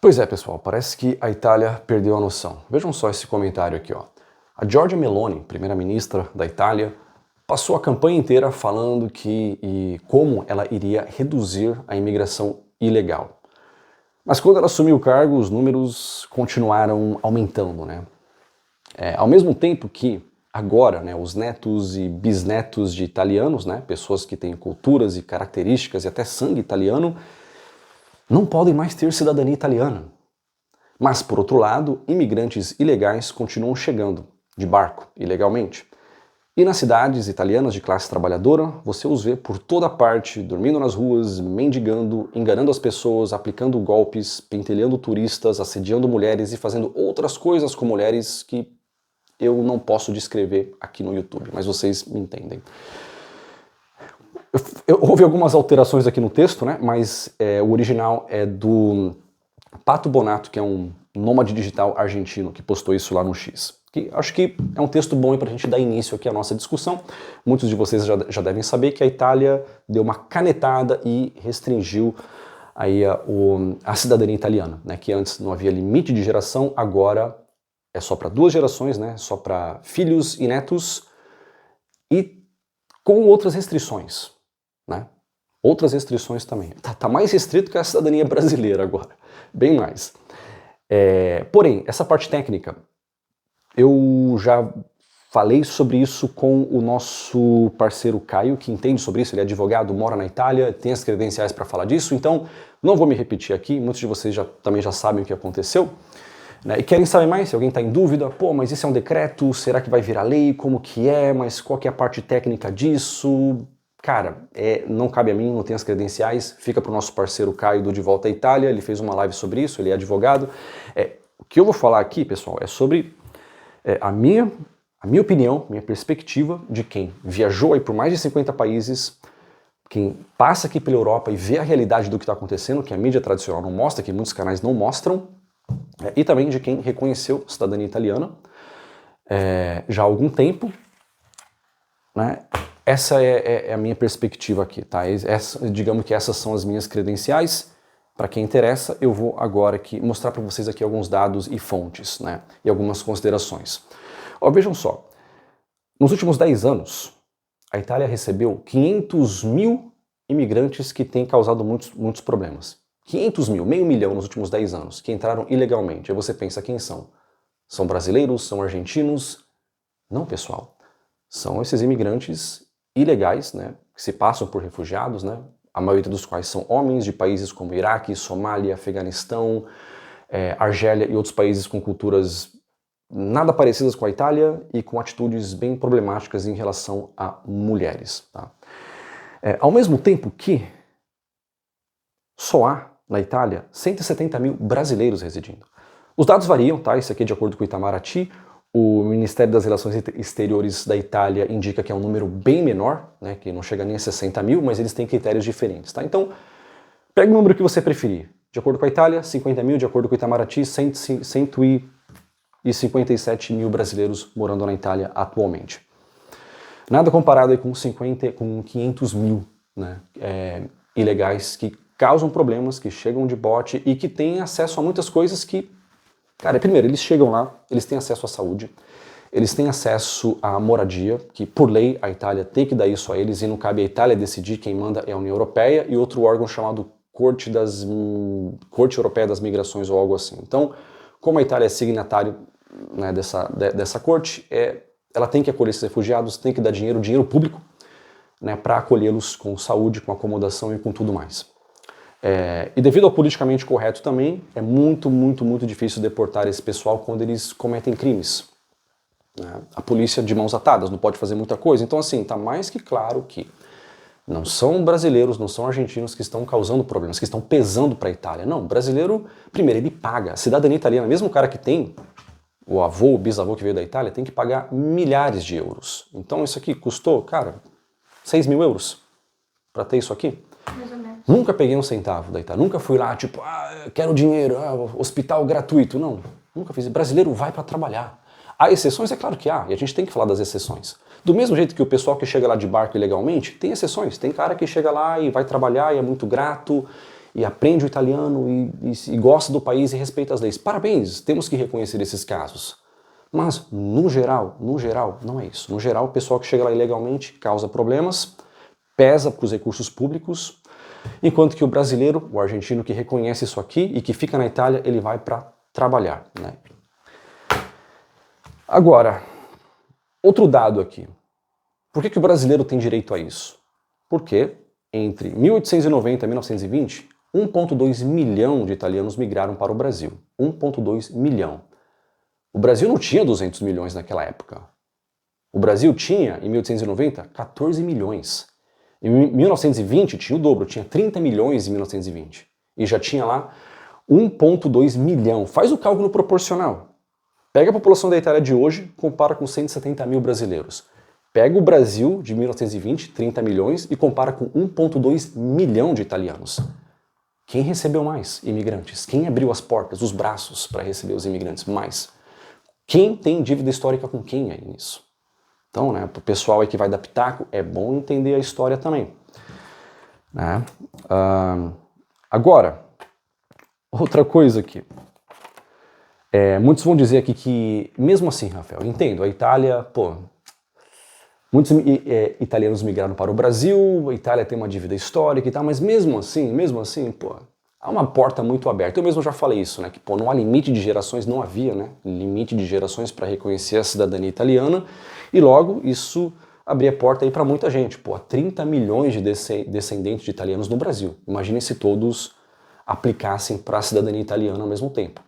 Pois é, pessoal, parece que a Itália perdeu a noção. Vejam só esse comentário aqui, ó. A Giorgia Meloni, primeira-ministra da Itália, passou a campanha inteira falando como ela iria reduzir a imigração ilegal. Mas quando ela assumiu o cargo, os números continuaram aumentando, né? Ao mesmo tempo que agora, né, os netos e bisnetos de italianos, né, pessoas que têm culturas e características e até sangue italiano, não podem mais ter cidadania italiana. Mas, por outro lado, imigrantes ilegais continuam chegando, de barco, ilegalmente. E nas cidades italianas de classe trabalhadora, você os vê por toda parte, dormindo nas ruas, mendigando, enganando as pessoas, aplicando golpes, pentelhando turistas, assediando mulheres e fazendo outras coisas com mulheres que eu não posso descrever aqui no YouTube, mas vocês me entendem. Houve algumas alterações aqui no texto, né? Mas o original é do Pato Bonato, que é um nômade digital argentino, que postou isso lá no X. Que acho que é um texto bom para a gente dar início aqui à nossa discussão. Muitos de vocês já devem saber que a Itália deu uma canetada e restringiu aí a cidadania italiana, né? Que antes não havia limite de geração, agora é só para 2 gerações, né? Só para filhos e netos e com outras restrições, né? Outras restrições também. Tá mais restrito que a cidadania brasileira agora, bem mais. Porém, essa parte técnica, eu já falei sobre isso com o nosso parceiro Caio, que entende sobre isso, ele é advogado, mora na Itália, tem as credenciais para falar disso, então não vou me repetir aqui, muitos de vocês também já sabem o que aconteceu. Né? E querem saber mais? Se alguém está em dúvida, pô, mas isso é um decreto, será que vai virar lei, como que é, mas qual que é a parte técnica disso? Cara, não cabe a mim, não tenho as credenciais, fica para o nosso parceiro Caio do De Volta à Itália, ele fez uma live sobre isso, ele é advogado. O que eu vou falar aqui, pessoal, é sobre a minha opinião, minha perspectiva de quem viajou aí por mais de 50 países, quem passa aqui pela Europa e vê a realidade do que está acontecendo, que a mídia tradicional não mostra, que muitos canais não mostram, e também de quem reconheceu a cidadania italiana já há algum tempo, né? Essa é a minha perspectiva aqui, tá? Digamos que essas são as minhas credenciais. Para quem interessa, eu vou agora aqui mostrar para vocês aqui alguns dados e fontes, né? E algumas considerações. Ó, vejam só, nos últimos 10 anos, a Itália recebeu 500 mil imigrantes que têm causado muitos problemas. 500 mil, meio milhão nos últimos 10 anos, que entraram ilegalmente. Aí você pensa, quem são? São brasileiros? São argentinos? Não, pessoal. São esses imigrantes ilegais, né, que se passam por refugiados, né, a maioria dos quais são homens de países como Iraque, Somália, Afeganistão, Argélia e outros países com culturas nada parecidas com a Itália e com atitudes bem problemáticas em relação a mulheres. Tá? Ao mesmo tempo que só há na Itália 170 mil brasileiros residindo. Os dados variam, tá? Isso aqui é de acordo com o Itamaraty. O Ministério das Relações Exteriores da Itália indica que é um número bem menor, né, que não chega nem a 60 mil, mas eles têm critérios diferentes. Tá? Então, pega o número que você preferir. De acordo com a Itália, 50 mil, de acordo com o Itamaraty, 157 mil brasileiros morando na Itália atualmente. Nada comparado aí com 500 mil, né, ilegais que causam problemas, que chegam de bote e que têm acesso a muitas coisas que... Cara, primeiro, eles chegam lá, eles têm acesso à saúde, eles têm acesso à moradia, que por lei a Itália tem que dar isso a eles e não cabe a Itália decidir, quem manda é a União Europeia e outro órgão chamado Corte Europeia das Migrações ou algo assim. Então, como a Itália é signatário, né, dessa corte, ela tem que acolher esses refugiados, tem que dar dinheiro público, né, para acolhê-los com saúde, com acomodação e com tudo mais. E devido ao politicamente correto também, é muito difícil deportar esse pessoal quando eles cometem crimes. Né? A polícia de mãos atadas não pode fazer muita coisa. Então, assim, tá mais que claro que não são brasileiros, não são argentinos que estão causando problemas, que estão pesando para a Itália. Não, o brasileiro, primeiro, ele paga. A cidadania italiana, mesmo o cara que tem, o avô, o bisavô que veio da Itália, tem que pagar milhares de euros. Então, isso aqui custou, cara, 6 mil euros para ter isso aqui. Mais ou menos. Nunca peguei um centavo da Itália, nunca fui lá, tipo, quero dinheiro, hospital gratuito, não, nunca fiz. Brasileiro vai para trabalhar. Há exceções? É claro que há, e a gente tem que falar das exceções. Do mesmo jeito que o pessoal que chega lá de barco ilegalmente, tem exceções. Tem cara que chega lá e vai trabalhar e é muito grato e aprende o italiano e gosta do país e respeita as leis. Parabéns, temos que reconhecer esses casos. Mas, no geral, não é isso. No geral, o pessoal que chega lá ilegalmente causa problemas, pesa para os recursos públicos, enquanto que o brasileiro, o argentino que reconhece isso aqui e que fica na Itália, ele vai para trabalhar, né? Agora, outro dado aqui. Por que o brasileiro tem direito a isso? Porque entre 1890 e 1920, 1,2 milhão de italianos migraram para o Brasil. 1,2 milhão. O Brasil não tinha 200 milhões naquela época. O Brasil tinha, em 1890, 14 milhões. Em 1920 tinha o dobro, tinha 30 milhões em 1920. E já tinha lá 1,2 milhão. Faz o cálculo proporcional. Pega a população da Itália de hoje, compara com 170 mil brasileiros. Pega o Brasil de 1920, 30 milhões, e compara com 1,2 milhão de italianos. Quem recebeu mais imigrantes? Quem abriu as portas, os braços para receber os imigrantes mais? Quem tem dívida histórica com quem aí nisso? Então, né, para o pessoal aí que vai dar pitaco, é bom entender a história também. Né? Agora, outra coisa aqui. Muitos vão dizer aqui que, mesmo assim, Rafael, entendo, a Itália, muitos italianos migraram para o Brasil, a Itália tem uma dívida histórica e tal, mas mesmo assim, há uma porta muito aberta. Eu mesmo já falei isso, né, que não há limite de gerações, não havia, né, limite de gerações para reconhecer a cidadania italiana, e logo isso abria a porta aí para muita gente. Há 30 milhões de descendentes de italianos no Brasil. Imaginem se todos aplicassem para a cidadania italiana ao mesmo tempo.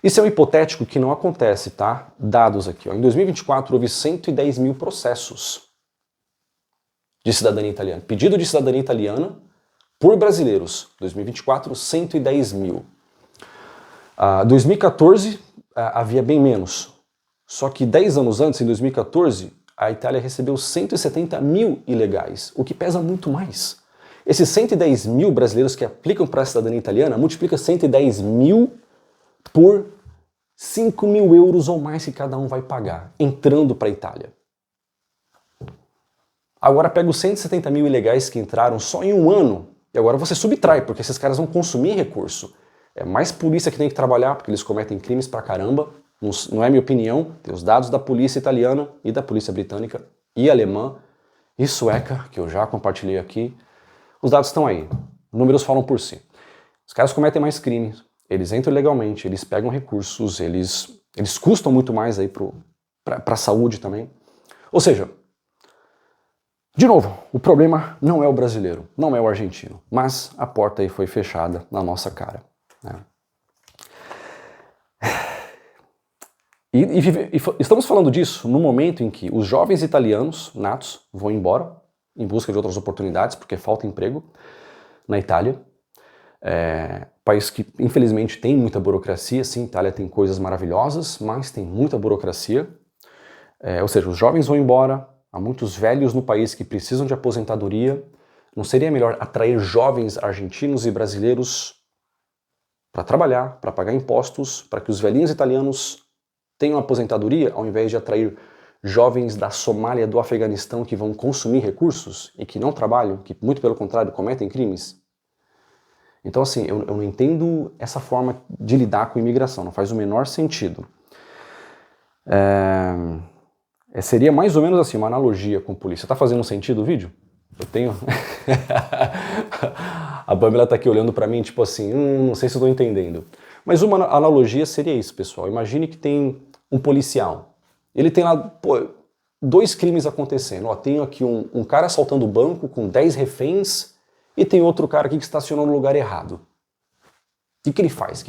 Isso é um hipotético que não acontece, tá? Dados aqui, ó. Em 2024 houve 110 mil processos de cidadania italiana. Pedido de cidadania italiana por brasileiros. 2024, 110 mil. 2014 havia bem menos. Só que 10 anos antes, em 2014, a Itália recebeu 170 mil ilegais, o que pesa muito mais. Esses 110 mil brasileiros que aplicam para a cidadania italiana, multiplica 110 mil por 5 mil euros ou mais que cada um vai pagar, entrando para a Itália. Agora pega os 170 mil ilegais que entraram só em um ano, e agora você subtrai, porque esses caras vão consumir recurso. É mais polícia que tem que trabalhar, porque eles cometem crimes pra caramba, não é minha opinião, tem os dados da polícia italiana e da polícia britânica e alemã e sueca, que eu já compartilhei aqui. Os dados estão aí, os números falam por si. Os caras cometem mais crimes, eles entram ilegalmente, eles pegam recursos, eles custam muito mais aí para a saúde também. Ou seja, de novo, o problema não é o brasileiro, não é o argentino, mas a porta aí foi fechada na nossa cara. Né? E estamos falando disso no momento em que os jovens italianos natos vão embora em busca de outras oportunidades, porque falta emprego na Itália. País que infelizmente tem muita burocracia, sim, a Itália tem coisas maravilhosas, mas tem muita burocracia. Ou seja, os jovens vão embora, há muitos velhos no país que precisam de aposentadoria. Não seria melhor atrair jovens argentinos e brasileiros para trabalhar, para pagar impostos, para que os velhinhos italianos tenham aposentadoria, ao invés de atrair jovens da Somália, do Afeganistão, que vão consumir recursos e que não trabalham, que muito pelo contrário cometem crimes? Então assim, eu não entendo essa forma de lidar com a imigração, não faz o menor sentido. Seria mais ou menos assim, uma analogia com polícia. Tá fazendo sentido o vídeo? Eu tenho... A Pamela tá aqui olhando pra mim, tipo assim, não sei se eu tô entendendo. Mas uma analogia seria isso, pessoal. Imagine que tem um policial. Ele tem lá, 2 crimes acontecendo. Tem aqui um cara assaltando o banco com 10 reféns e tem outro cara aqui que estacionou no lugar errado. O que ele faz?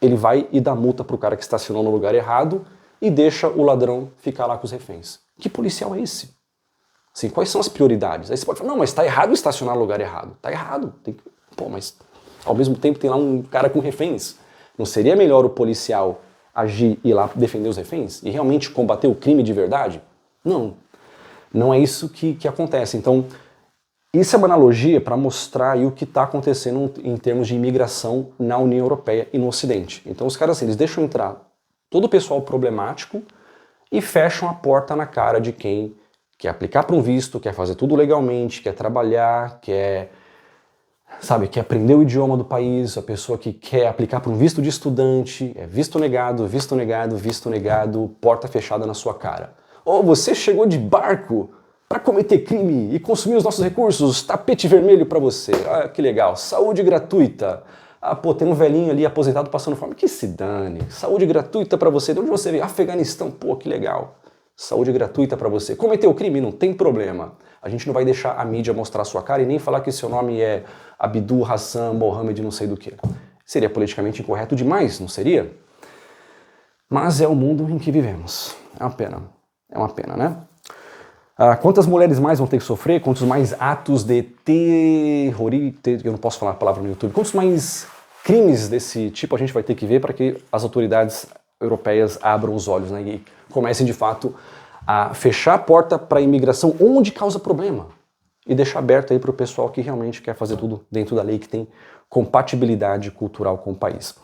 Ele vai e dá multa pro cara que estacionou no lugar errado e deixa o ladrão ficar lá com os reféns. Que policial é esse? Assim, quais são as prioridades? Aí você pode falar, não, mas tá errado estacionar no lugar errado. Tá errado. Mas ao mesmo tempo tem lá um cara com reféns. Não seria melhor o policial agir e ir lá defender os reféns? E realmente combater o crime de verdade? Não. Não é isso que acontece. Então, isso é uma analogia para mostrar aí o que está acontecendo em termos de imigração na União Europeia e no Ocidente. Então os caras assim, eles deixam entrar todo o pessoal problemático e fecham a porta na cara de quem quer aplicar para um visto, quer fazer tudo legalmente, quer trabalhar, quer sabe, que aprendeu o idioma do país, a pessoa que quer aplicar para um visto de estudante, é visto negado, visto negado, visto negado, porta fechada na sua cara. Ou você chegou de barco para cometer crime e consumir os nossos recursos, tapete vermelho para você. Ah, que legal. Saúde gratuita. Ah, pô, tem um velhinho ali aposentado passando fome. Que se dane. Saúde gratuita para você. De onde você veio? Afeganistão. Pô, que legal. Saúde gratuita para você. Cometeu crime? Não tem problema. A gente não vai deixar a mídia mostrar a sua cara e nem falar que seu nome é Abdul Hassan Mohammed não sei do que. Seria politicamente incorreto demais, não seria? Mas é o mundo em que vivemos. É uma pena. É uma pena, né? Quantas mulheres mais vão ter que sofrer? Quantos mais atos de terrorismo... Eu não posso falar a palavra no YouTube. Quantos mais crimes desse tipo a gente vai ter que ver para que as autoridades europeias abram os olhos, né, e comecem de fato a fechar a porta para a imigração onde causa problema e deixar aberto aí para o pessoal que realmente quer fazer tudo dentro da lei, que tem compatibilidade cultural com o país.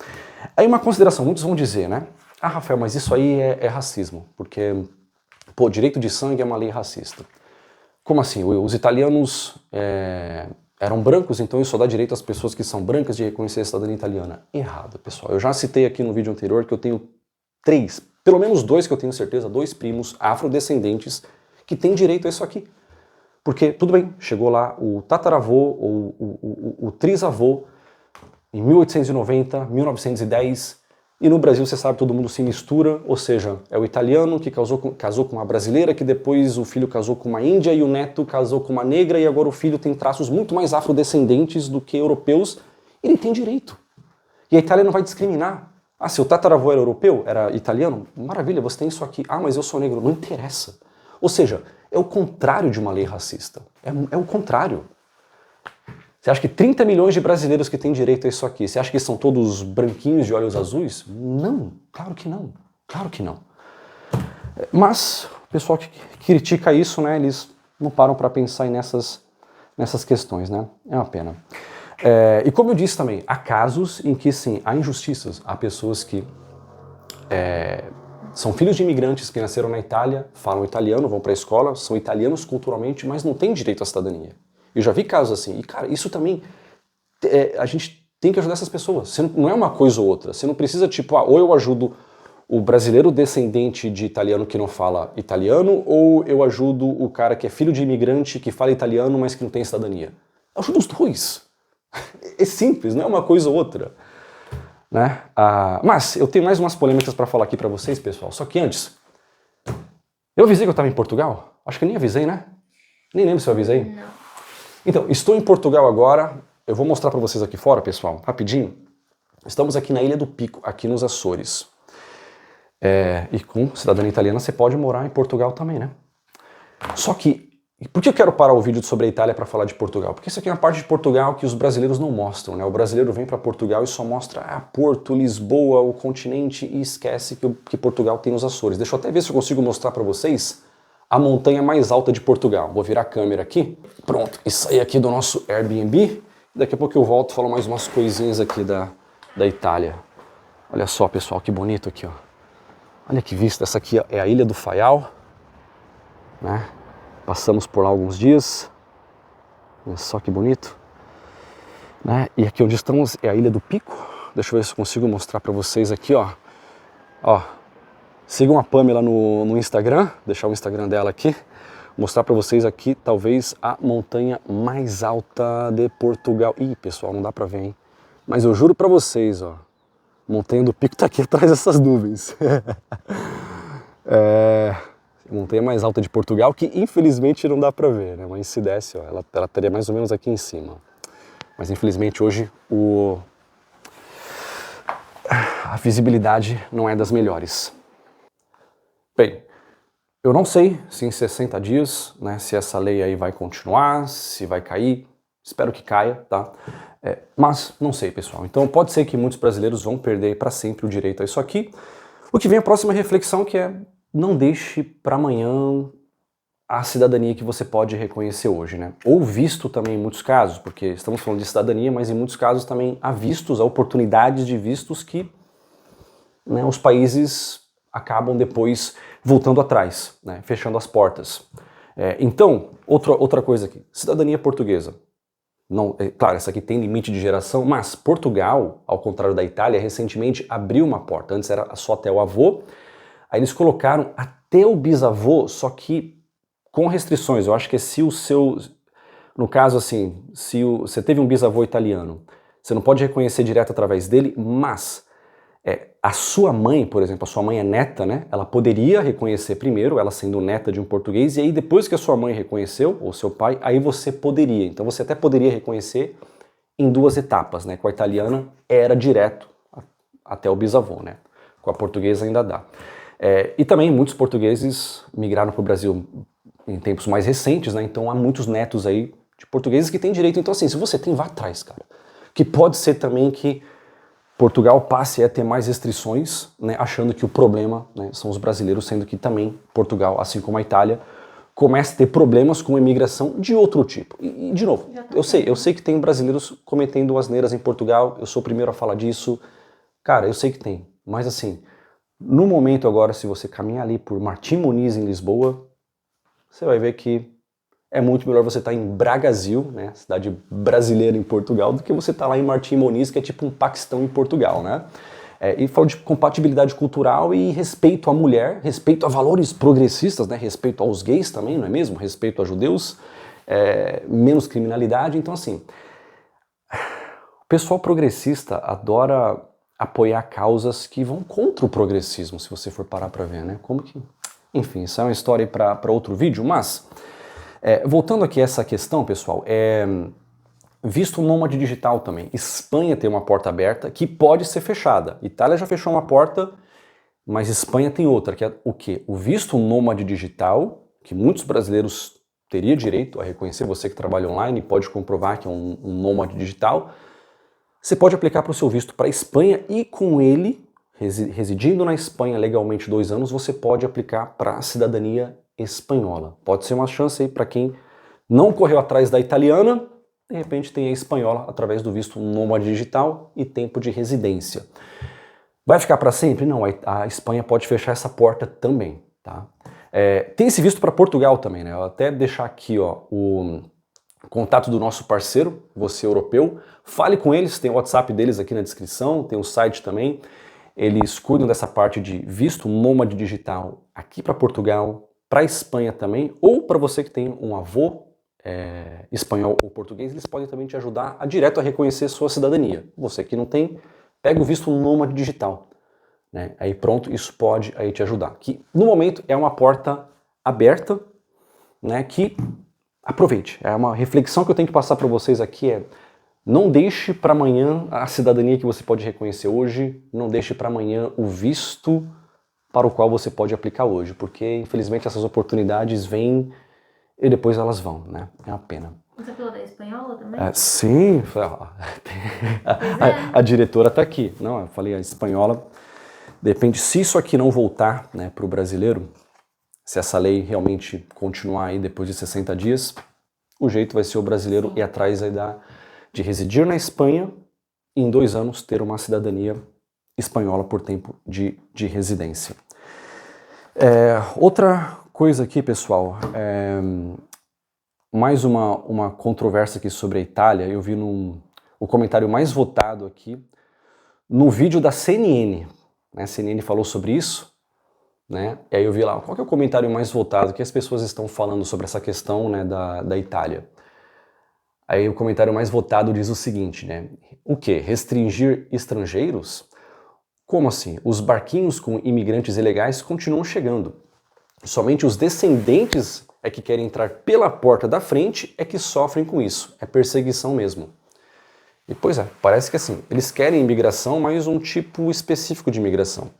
Aí uma consideração, muitos vão dizer, né? Ah, Rafael, mas isso aí é racismo, porque, pô, direito de sangue é uma lei racista. Como assim? Os italianos eram brancos, então isso só dá direito às pessoas que são brancas de reconhecer a cidadania italiana. Errado, pessoal. Eu já citei aqui no vídeo anterior que eu tenho pelo menos dois que eu tenho certeza, 2 primos afrodescendentes que têm direito a isso aqui. Porque, tudo bem, chegou lá o tataravô ou o trisavô em 1890, 1910, e no Brasil, você sabe, todo mundo se mistura, ou seja, é o italiano que casou com uma brasileira, que depois o filho casou com uma índia e o neto casou com uma negra, e agora o filho tem traços muito mais afrodescendentes do que europeus, ele tem direito. E a Itália não vai discriminar. Ah, seu tataravô era europeu? Era italiano? Maravilha, você tem isso aqui. Ah, mas eu sou negro. Não interessa. Ou seja, é o contrário de uma lei racista. É o contrário. Você acha que 30 milhões de brasileiros que têm direito a isso aqui, você acha que são todos branquinhos de olhos azuis? Não, claro que não. Claro que não. Mas o pessoal que critica isso, né, eles não param para pensar nessas questões, né? É uma pena. E como eu disse também, há casos em que sim, há injustiças. Há pessoas que são filhos de imigrantes que nasceram na Itália, falam italiano, vão para a escola, são italianos culturalmente, mas não têm direito à cidadania. Eu já vi casos assim. E cara, isso também, a gente tem que ajudar essas pessoas. Não é uma coisa ou outra. Você não precisa tipo, ou eu ajudo o brasileiro descendente de italiano que não fala italiano, ou eu ajudo o cara que é filho de imigrante que fala italiano, mas que não tem cidadania. Eu ajudo os dois. É simples, não é uma coisa ou outra. Né? Mas eu tenho mais umas polêmicas para falar aqui para vocês, pessoal. Só que antes, eu avisei que eu estava em Portugal? Acho que nem avisei, né? Nem lembro se eu avisei. Não. Então, estou em Portugal agora. Eu vou mostrar para vocês aqui fora, pessoal, rapidinho. Estamos aqui na Ilha do Pico, aqui nos Açores. E com cidadania italiana você pode morar em Portugal também, né? Só que, por que eu quero parar o vídeo sobre a Itália para falar de Portugal? Porque isso aqui é uma parte de Portugal que os brasileiros não mostram, né? O brasileiro vem para Portugal e só mostra Porto, Lisboa, o continente e esquece que Portugal tem os Açores. Deixa eu até ver se eu consigo mostrar para vocês a montanha mais alta de Portugal. Vou virar a câmera aqui. Pronto, e sair aqui do nosso Airbnb. Daqui a pouco eu volto e falo mais umas coisinhas aqui da Itália. Olha só, pessoal, que bonito aqui, ó. Olha que vista, essa aqui é a Ilha do Faial, né? Passamos por lá alguns dias. Olha só que bonito. Né? E aqui onde estamos é a Ilha do Pico. Deixa eu ver se eu consigo mostrar para vocês aqui, ó. Ó. Sigam a Pamela no Instagram, deixar o Instagram dela aqui. Mostrar para vocês aqui, talvez, a montanha mais alta de Portugal. Ih, pessoal, não dá para ver, hein? Mas eu juro para vocês, ó. A montanha do Pico tá aqui atrás dessas nuvens. A montanha mais alta de Portugal, que infelizmente não dá para ver, né? Mas se desse, ó, ela estaria mais ou menos aqui em cima. Mas infelizmente hoje a visibilidade não é das melhores. Bem, eu não sei se em 60 dias, né, se essa lei aí vai continuar, se vai cair. Espero que caia, tá? Mas não sei, pessoal. Então pode ser que muitos brasileiros vão perder para sempre o direito a isso aqui. O que vem a próxima reflexão, que é: não deixe para amanhã a cidadania que você pode reconhecer hoje, né? Ou visto também em muitos casos, porque estamos falando de cidadania, mas em muitos casos também há vistos, há oportunidades de vistos que, né, os países acabam depois voltando atrás, né, fechando as portas. Então, outra coisa aqui, cidadania portuguesa. não, claro, essa aqui tem limite de geração, mas Portugal, ao contrário da Itália, recentemente abriu uma porta. Antes era só até o avô, aí eles colocaram até o bisavô, só que com restrições. Eu acho que se o seu, no caso assim, se você teve um bisavô italiano, você não pode reconhecer direto através dele, mas a sua mãe, por exemplo, a sua mãe é neta, né? Ela poderia reconhecer primeiro, ela sendo neta de um português, e aí depois que a sua mãe reconheceu, ou seu pai, aí você poderia. Então você até poderia reconhecer em duas etapas, né? Com a italiana era direto até o bisavô, né? Com a portuguesa ainda dá. E também muitos portugueses migraram para o Brasil em tempos mais recentes, né? Então há muitos netos aí de portugueses que têm direito. Então assim, se você tem, vá atrás, cara. Que pode ser também que Portugal passe a ter mais restrições, né, achando que o problema, né, são os brasileiros, sendo que também Portugal, assim como a Itália, começa a ter problemas com a imigração de outro tipo. E de novo, eu sei que tem brasileiros cometendo asneiras em Portugal, eu sou o primeiro a falar disso, cara, eu sei que tem, mas assim, no momento agora, se você caminhar ali por Martim Moniz em Lisboa, você vai ver que é muito melhor você estar em Bragançil, né, cidade brasileira em Portugal, do que você estar lá em Martim Moniz, que é tipo um Paquistão em Portugal, né? E falo de compatibilidade cultural e respeito à mulher, respeito a valores progressistas, né, respeito aos gays também, não é mesmo? Respeito a judeus, menos criminalidade. Então assim, o pessoal progressista adora apoiar causas que vão contra o progressismo, se você for parar para ver, né? Como que... Enfim, isso é uma história para outro vídeo, mas... voltando aqui a essa questão, pessoal, visto nômade digital também. Espanha tem uma porta aberta que pode ser fechada. Itália já fechou uma porta, mas Espanha tem outra, que é o quê? O visto nômade digital, que muitos brasileiros teriam direito a reconhecer, você que trabalha online pode comprovar que é um nômade digital. Você pode aplicar para o seu visto para a Espanha e com ele, residindo na Espanha legalmente 2 anos, você pode aplicar para a cidadania espanhola. Pode ser uma chance aí para quem não correu atrás da italiana, de repente tem a espanhola através do visto nômade digital e tempo de residência. Vai ficar para sempre? Não, a Espanha pode fechar essa porta também, tá? Tem esse visto para Portugal também, né? Eu vou até deixar aqui, ó, o contato do nosso parceiro, você europeu. Fale com eles, tem o WhatsApp deles aqui na descrição, tem o site também. Eles cuidam dessa parte de visto nômade digital aqui para Portugal, para a Espanha também, ou para você que tem um avô espanhol ou português, eles podem também te ajudar a direto a reconhecer sua cidadania. Você que não tem, pega o visto nômade digital, né? Aí pronto, isso pode aí te ajudar. Que no momento é uma porta aberta, né? Que aproveite. É uma reflexão que eu tenho que passar para vocês aqui não deixe para amanhã a cidadania que você pode reconhecer hoje, não deixe para amanhã o visto para o qual você pode aplicar hoje, porque infelizmente essas oportunidades vêm e depois elas vão, né? É uma pena. Você falou da espanhola também? Sim, a diretora está aqui. Não, eu falei a espanhola. Depende, se isso aqui não voltar, né, para o brasileiro, se essa lei realmente continuar aí depois de 60 dias, o jeito vai ser o brasileiro ir atrás aí de residir na Espanha e em 2 anos ter uma cidadania espanhola por tempo de residência. Outra coisa aqui, pessoal, mais uma controvérsia aqui sobre a Itália. Eu vi o comentário mais votado aqui no vídeo da CNN, né? A CNN falou sobre isso, né? E aí eu vi lá, qual que é o comentário mais votado, o que as pessoas estão falando sobre essa questão, né, da Itália. Aí o comentário mais votado diz o seguinte, né? O quê? Restringir estrangeiros? Como assim? Os barquinhos com imigrantes ilegais continuam chegando. Somente os descendentes que querem entrar pela porta da frente que sofrem com isso. É perseguição mesmo. E pois parece que assim, eles querem imigração, mas um tipo específico de imigração.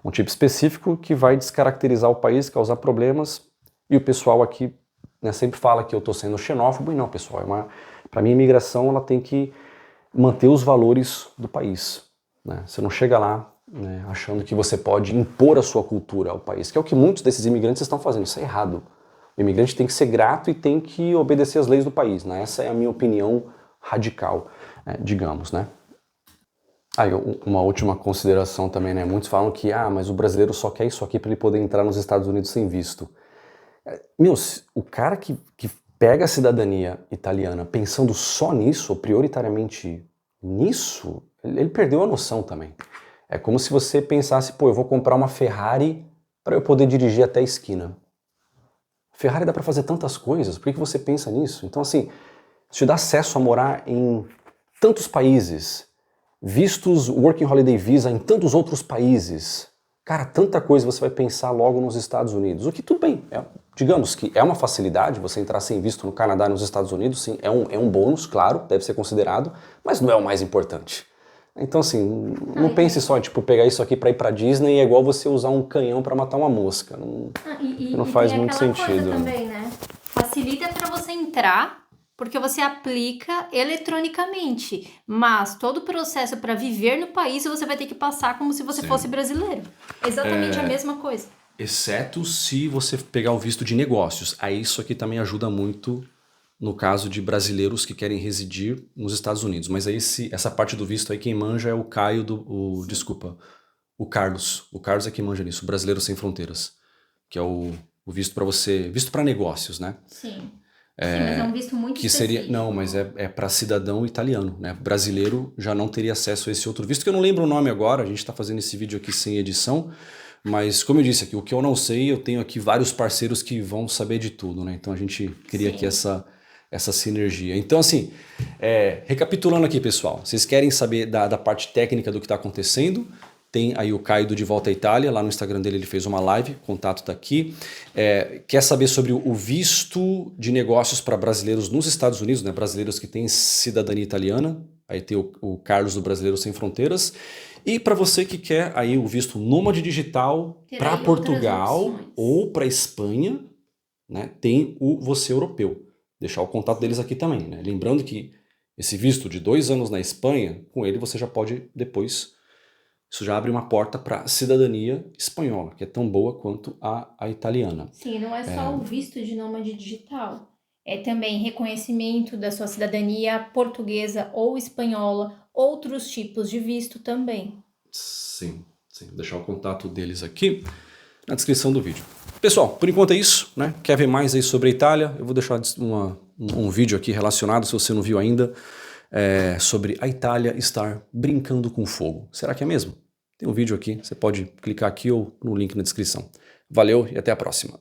Um tipo específico que vai descaracterizar o país, causar problemas, e o pessoal aqui, né, sempre fala que eu estou sendo xenófobo, e não, pessoal, para mim a imigração ela tem que manter os valores do país, né? Você não chega lá, né, achando que você pode impor a sua cultura ao país, que é o que muitos desses imigrantes estão fazendo. Isso é errado. O imigrante tem que ser grato e tem que obedecer às leis do país, né? Essa é a minha opinião radical, digamos, né? Aí uma última consideração também, né? Muitos falam que, mas o brasileiro só quer isso aqui para ele poder entrar nos Estados Unidos sem visto. O cara que pega a cidadania italiana pensando só nisso, ou prioritariamente nisso, ele perdeu a noção também. É como se você pensasse, pô, eu vou comprar uma Ferrari para eu poder dirigir até a esquina. Ferrari dá para fazer tantas coisas, por que você pensa nisso? Então, assim, te dá acesso a morar em tantos países, vistos Working Holiday Visa em tantos outros países. Cara, tanta coisa você vai pensar logo nos Estados Unidos. O que tudo bem, digamos que é uma facilidade você entrar sem visto no Canadá e nos Estados Unidos, sim, é um bônus, claro, deve ser considerado, mas não é o mais importante. Então assim, não pense só em tipo, pegar isso aqui para ir para Disney é igual você usar um canhão para matar uma mosca. Não faz muito sentido. Coisa também, né? Facilita para você entrar, porque você aplica eletronicamente, mas todo o processo para viver no país você vai ter que passar como se você fosse brasileiro. Exatamente a mesma coisa. Exceto se você pegar o visto de negócios. Aí isso aqui também ajuda muito no caso de brasileiros que querem residir nos Estados Unidos. Mas aí essa parte do visto aí quem manja é o Caio o Carlos. O Carlos é quem manja nisso, o Brasileiro Sem Fronteiras, que é o visto para você, visto para negócios, né? Sim. Sim, mas é um visto muito que específico. seria, não, mas é para cidadão italiano, né? Brasileiro já não teria acesso a esse outro visto, que eu não lembro o nome agora, a gente está fazendo esse vídeo aqui sem edição, mas como eu disse aqui, o que eu não sei, eu tenho aqui vários parceiros que vão saber de tudo, né? Então a gente cria aqui essa sinergia. Então assim, recapitulando aqui pessoal, vocês querem saber da parte técnica do que está acontecendo? Tem aí o Caio do De Volta à Itália, lá no Instagram dele ele fez uma live, contato tá aqui. Quer saber sobre o visto de negócios para brasileiros nos Estados Unidos, né? Brasileiros que têm cidadania italiana, aí tem o Carlos do Brasileiro Sem Fronteiras. E para você que quer aí o visto nômade digital para Portugal ou para Espanha, né? Tem o Você Europeu. Deixar o contato deles aqui também, né? Lembrando que esse visto de 2 anos na Espanha, com ele você já pode depois... Isso já abre uma porta para a cidadania espanhola, que é tão boa quanto a italiana. Sim, não é só o visto de nômade digital. É também reconhecimento da sua cidadania portuguesa ou espanhola, outros tipos de visto também. Sim. Vou deixar o contato deles aqui na descrição do vídeo. Pessoal, por enquanto é isso, né? Quer ver mais aí sobre a Itália? Eu vou deixar um vídeo aqui relacionado, se você não viu ainda, sobre a Itália estar brincando com fogo. Será que é mesmo? Tem um vídeo aqui, você pode clicar aqui ou no link na descrição. Valeu e até a próxima.